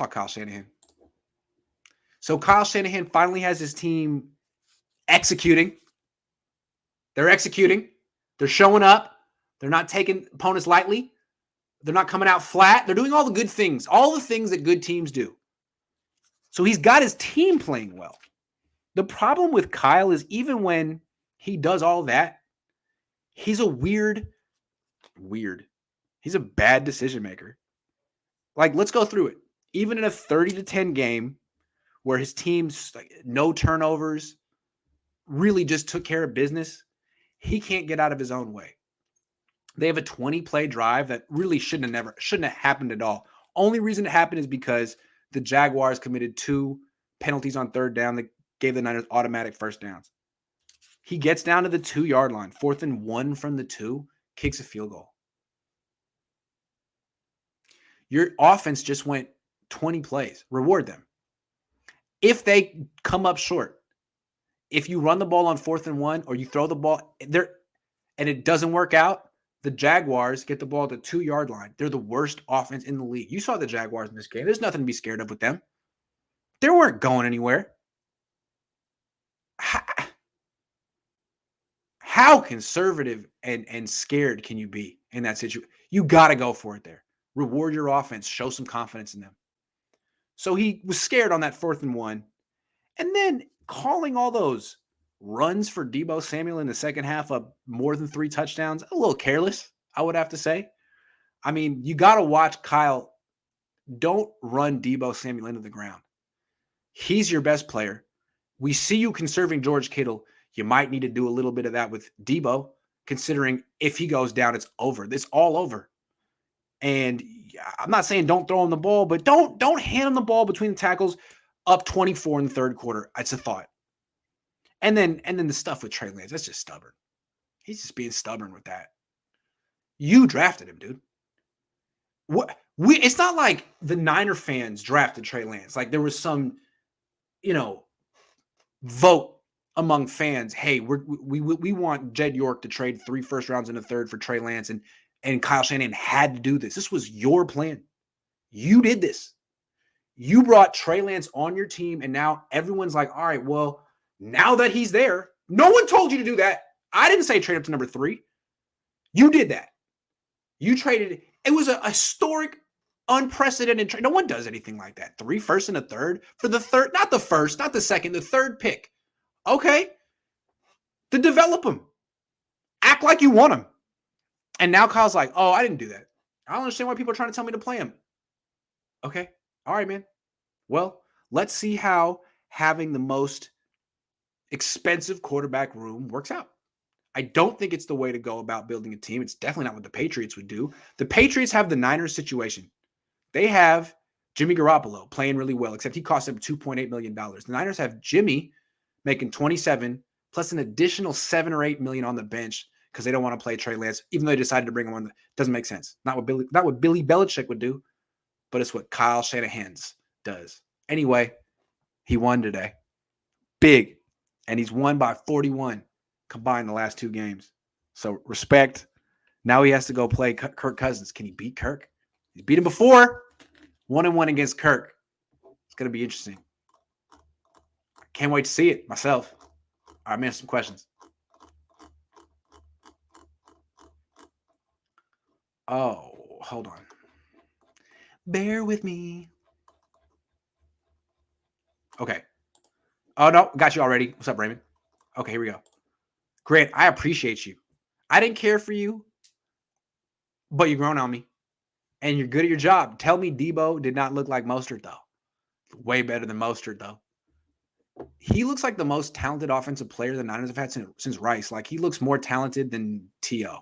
talk Kyle Shanahan. So Kyle Shanahan finally has his team executing. They're executing. They're showing up. They're not taking opponents lightly. They're not coming out flat. They're doing all the good things, all the things that good teams do. So he's got his team playing well. The problem with Kyle is even when he does all that, he's a weird. He's a bad decision maker. Like, let's go through it. Even in a 30-10 game where his team's like, no turnovers, really just took care of business, he can't get out of his own way. They have a 20-play drive that really shouldn't have happened at all. Only reason it happened is because the Jaguars committed 2 penalties on third down that gave the Niners automatic first downs. He gets down to the 2-yard line, 4th and 1 from the 2, kicks a field goal. Your offense just went 20 plays. Reward them. If they come up short, if you run the ball on 4th and 1 or you throw the ball there and it doesn't work out, the Jaguars get the ball at the 2-yard line. They're the worst offense in the league. You saw the Jaguars in this game. There's nothing to be scared of with them. They weren't going anywhere. How conservative and scared can you be in that situation? You got to go for it there. Reward your offense. Show some confidence in them. So he was scared on that 4th and 1. And then calling all those runs for Deebo Samuel in the second half of more than 3 touchdowns, a little careless, I would have to say. I mean, you got to watch Kyle. Don't run Deebo Samuel into the ground. He's your best player. We see you conserving George Kittle. You might need to do a little bit of that with Deebo, considering if he goes down, it's over. It's all over. And I'm not saying don't throw him the ball, but don't hand him the ball between the tackles up 24 in the third quarter. It's a thought. And then the stuff with Trey Lance, that's just stubborn. He's just being stubborn with that. You drafted him, dude. It's not like the Niner fans drafted Trey Lance. Like there was some, vote among fans. Hey, we want Jed York to trade 3 first rounds and a third for Trey Lance, and Kyle Shanahan had to do this. This was your plan. You did this. You brought Trey Lance on your team, and now everyone's like, all right, well, now that he's there, no one told you to do that. I didn't say trade up to number 3. You did that. You traded. It was a historic, unprecedented trade. No one does anything like that. 3 firsts and a third for the third, not the first, not the second, the third pick. Okay. To develop him. Act like you want him. And now Kyle's like, oh, I didn't do that. I don't understand why people are trying to tell me to play him. Okay. All right, man. Well, let's see how having the most expensive quarterback room works out. I don't think it's the way to go about building a team. It's definitely not what the Patriots would do. The Patriots have the Niners situation. They have Jimmy Garoppolo playing really well, except he cost them $2.8 million. The Niners have Jimmy making 27 plus an additional 7 or 8 million on the bench because they don't want to play Trey Lance, even though they decided to bring him on. Doesn't make sense. Not what Billy Belichick would do, but it's what Kyle Shanahan does. Anyway, he won today. Big. And he's won by 41 combined the last 2 games. So respect. Now he has to go play Kirk Cousins. Can he beat Kirk? He's beat him before. 1-1 against Kirk. It's going to be interesting. Can't wait to see it myself. All right, man, some questions. Oh, hold on. Bear with me. Okay. Oh, no, got you already. What's up, Raymond? Okay, here we go. Grant, I appreciate you. I didn't care for you, but you're grown on me. And you're good at your job. Tell me Deebo did not look like Mostert, though. Way better than Mostert, though. He looks like the most talented offensive player the Niners have had since Rice. Like, he looks more talented than T.O.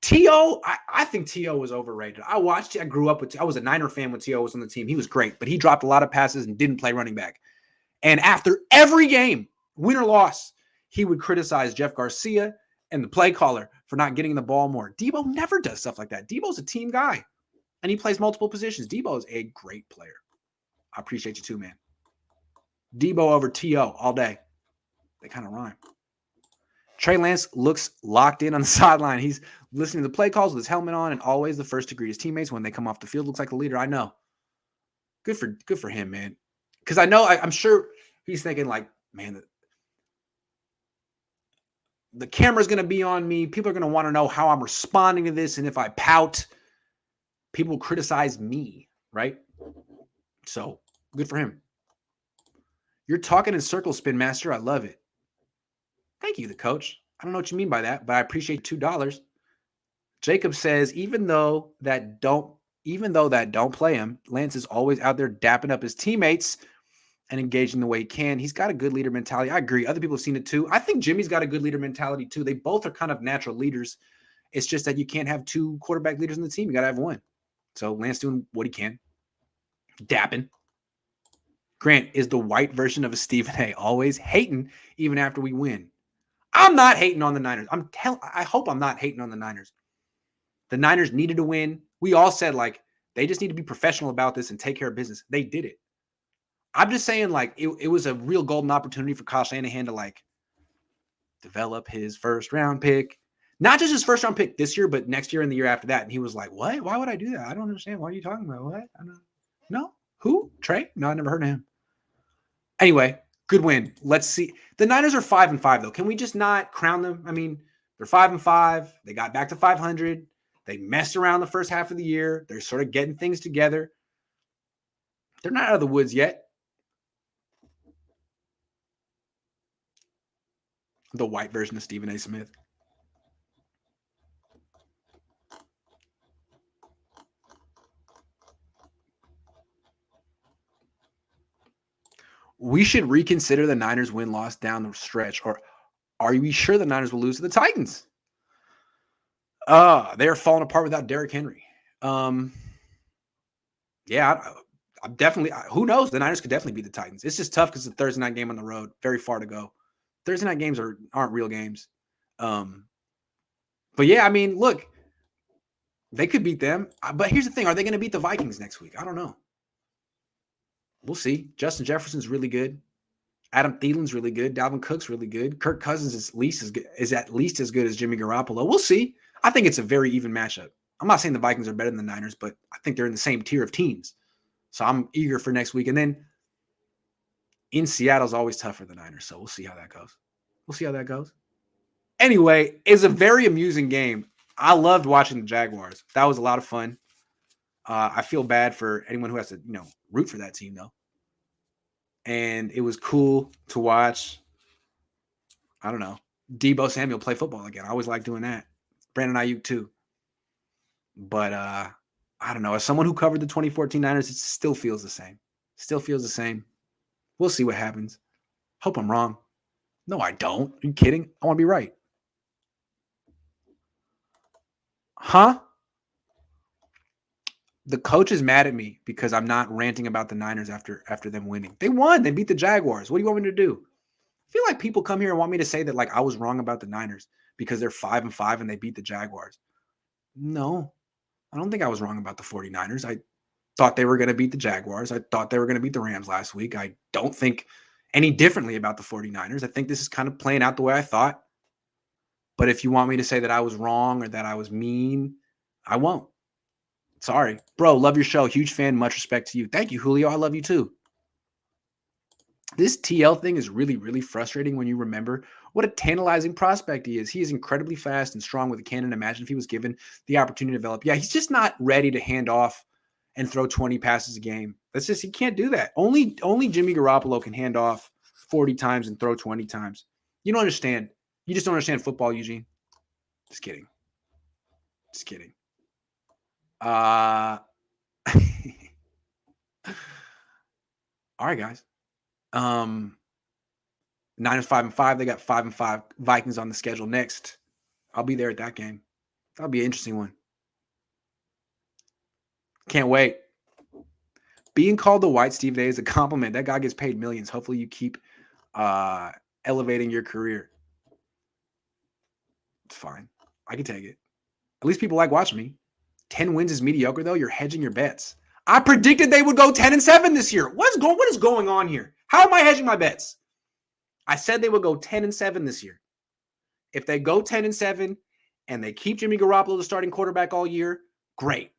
T.O., I think T.O. was overrated. I grew up with I was a Niner fan when T.O. was on the team. He was great, but he dropped a lot of passes and didn't play running back. And after every game, win or loss, he would criticize Jeff Garcia and the play caller for not getting the ball more. Deebo never does stuff like that. Deebo's a team guy, and he plays multiple positions. Deebo is a great player. I appreciate you too, man. Deebo over T.O. all day. They kind of rhyme. Trey Lance looks locked in on the sideline. He's listening to the play calls with his helmet on and always the first to greet his teammates when they come off the field. Looks like a leader. I know. Good for him, man. Because I know I'm sure he's thinking like, man, the camera's going to be on me. People are going to want to know how I'm responding to this, and if I pout, people will criticize me, right? So good for him. You're talking in circles, Spin Master. I love it. Thank you, the coach. I don't know what you mean by that, but I appreciate $2. Jacob says, even though that don't play him, Lance is always out there dapping up his teammates and engaging the way he can. He's got a good leader mentality. I agree. Other people have seen it too. I think Jimmy's got a good leader mentality too. They both are kind of natural leaders. It's just that you can't have two quarterback leaders on the team. You got to have one. So Lance doing what he can. Dapping. Grant is the white version of a Stephen A. Always hating even after we win. I'm not hating on the Niners. I hope I'm not hating on the Niners. The Niners needed to win. We all said, like, they just need to be professional about this and take care of business. They did it. I'm just saying, like, it was a real golden opportunity for Kyle Shanahan to, like, develop his first round pick. Not just his first round pick this year, but next year and the year after that. And he was like, what? Why would I do that? I don't understand. What are you talking about? What? I don't. No? Who? Trey? No, I never heard of him. Anyway, good win. Let's see. The Niners are 5-5, though. Can we just not crown them? I mean, they're 5-5. They got back to 500. They messed around the first half of the year. They're sort of getting things together. They're not out of the woods yet. The white version of Stephen A. Smith. We should reconsider the Niners win-loss down the stretch. Or are we sure the Niners will lose to the Titans? They are falling apart without Derrick Henry. Yeah, I'm definitely. Who knows? The Niners could definitely beat the Titans. It's just tough because it's a Thursday night game on the road, very far to go. Thursday night games aren't real games. But yeah, I mean, look, they could beat them. But here's the thing: are they going to beat the Vikings next week? I don't know. We'll see. Justin Jefferson's really good. Adam Thielen's really good. Dalvin Cook's really good. Kirk Cousins is at least as good as Jimmy Garoppolo. We'll see. I think it's a very even matchup. I'm not saying the Vikings are better than the Niners, but I think they're in the same tier of teams. So I'm eager for next week. And then in Seattle's always tough for the Niners. So we'll see how that goes. Anyway, it's a very amusing game. I loved watching the Jaguars. That was a lot of fun. I feel bad for anyone who has to, root for that team, though. And it was cool to watch, I don't know, Deebo Samuel play football again. I always like doing that. Brandon Ayuk, too. But I don't know. As someone who covered the 2014 Niners, it still feels the same. We'll see what happens. Hope I'm wrong. No, I don't. Are you kidding? I want to be right. Huh? The coach is mad at me because I'm not ranting about the Niners after them winning. They won. They beat the Jaguars. What do you want me to do? I feel like people come here and want me to say that like I was wrong about the Niners because they're 5-5 and they beat the Jaguars. No, I don't think I was wrong about the 49ers. I thought they were going to beat the Jaguars. I thought they were going to beat the Rams last week. I don't think any differently about the 49ers. I think this is kind of playing out the way I thought. But if you want me to say that I was wrong or that I was mean, I won't. Sorry. Bro, love your show. Huge fan. Much respect to you. Thank you, Julio. I love you too. This TL thing is really, really frustrating when you remember what a tantalizing prospect he is. He is incredibly fast and strong with a cannon. Imagine if he was given the opportunity to develop. Yeah, he's just not ready to hand off and throw 20 passes a game. That's just, he can't do that. Only Jimmy Garoppolo can hand off 40 times and throw 20 times. You don't understand. You just don't understand football, Eugene. Just kidding. All right, guys. Niners 5-5. They got 5-5 Vikings on the schedule next. I'll be there at that game. That'll be an interesting one. Can't wait. Being called the White Steve Day is a compliment. That guy gets paid millions. Hopefully you keep elevating your career. It's fine. I can take it. At least people like watching me. 10 wins is mediocre, though. You're hedging your bets. I predicted they would go 10-7 this year. What is going on here? How am I hedging my bets? I said they would go 10-7 this year. If they go 10-7 and they keep Jimmy Garoppolo the starting quarterback all year, great.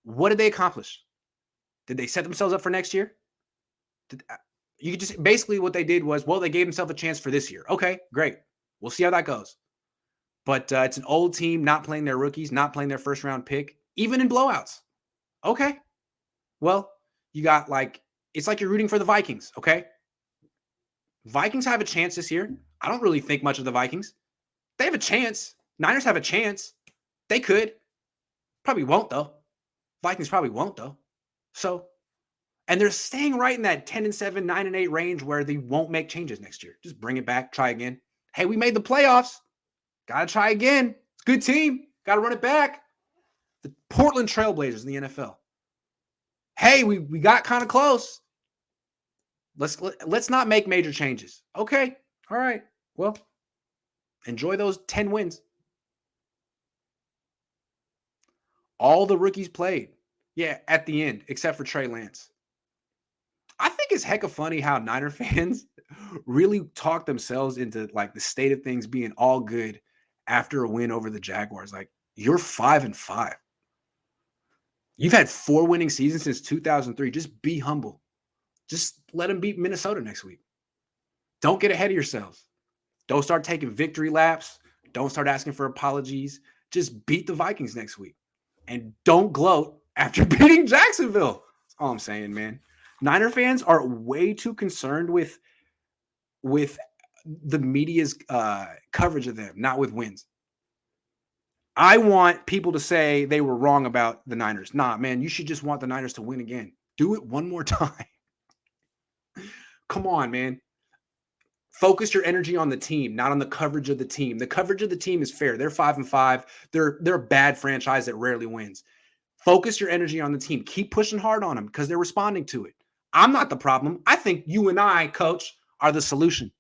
What did they accomplish? Did they set themselves up for next year? You could just basically what they did was, well, they gave themselves a chance for this year. Okay, great. We'll see how that goes. But it's an old team not playing their rookies, not playing their first round pick, even in blowouts. Okay. Well, you got it's like you're rooting for the Vikings. Okay. Vikings have a chance this year. I don't really think much of the Vikings. They have a chance. Niners have a chance. They could. Probably won't, though. Vikings probably won't, though. So, and they're staying right in that 10-7, 9-8 range where they won't make changes next year. Just bring it back, try again. Hey, we made the playoffs. Got to try again. It's a good team. Got to run it back. The Portland Trailblazers in the NFL. Hey, we got kind of close. Let's not make major changes. Okay. All right. Well, enjoy those 10 wins. All the rookies played. Yeah, at the end, except for Trey Lance. I think it's hecka funny how Niner fans really talk themselves into the state of things being all good after a win over the Jaguars. You're 5-5. You've had 4 winning seasons since 2003. Just be humble. Just let them beat Minnesota next week. Don't get ahead of yourselves. Don't start taking victory laps. Don't start asking for apologies. Just beat the Vikings next week. And don't gloat after beating Jacksonville. That's all I'm saying, man. Niner fans are way too concerned with the media's coverage of them, not with wins. I want people to say they were wrong about the Niners. Nah, man, you should just want the Niners to win again. Do it one more time. Come on, man. Focus your energy on the team, not on the coverage of the team. The coverage of the team is fair. They're 5-5. They're a bad franchise that rarely wins. Focus your energy on the team. Keep pushing hard on them because they're responding to it. I'm not the problem. I think you and I, coach, are the solution.